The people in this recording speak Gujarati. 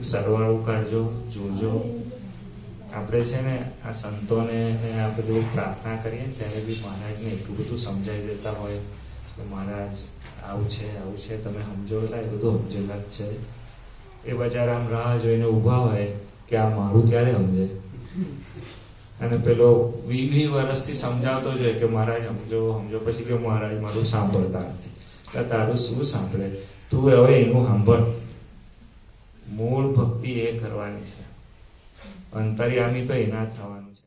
એક સરવાળો કાઢજો, જોજો. આપણે છે ને આ સંતોને આ બધું પ્રાર્થના કરીએ ને ત્યારે બી મહારાજને એટલું બધું સમજાવી દેતા હોય કે મહારાજ આવું છે તમે સમજો. એટલે એ બધું સમજેલા જ છે. એ બચારા આમ રાહ જોઈને ઊભા હોય કે આ મારું ક્યારે સમજે. અને પેલો 20 વર્ષથી સમજાવતો જોઈએ કે મહારાજ સમજો, પછી કે મહારાજ મારું સાંભળતા નથી. એટલે તારું શું સાંભળે? તું હવે એનું સાંભળ. મૂળ ભક્તિ એ કરવાની છે, અંતર્યામી તો એના જ થવાનું છે.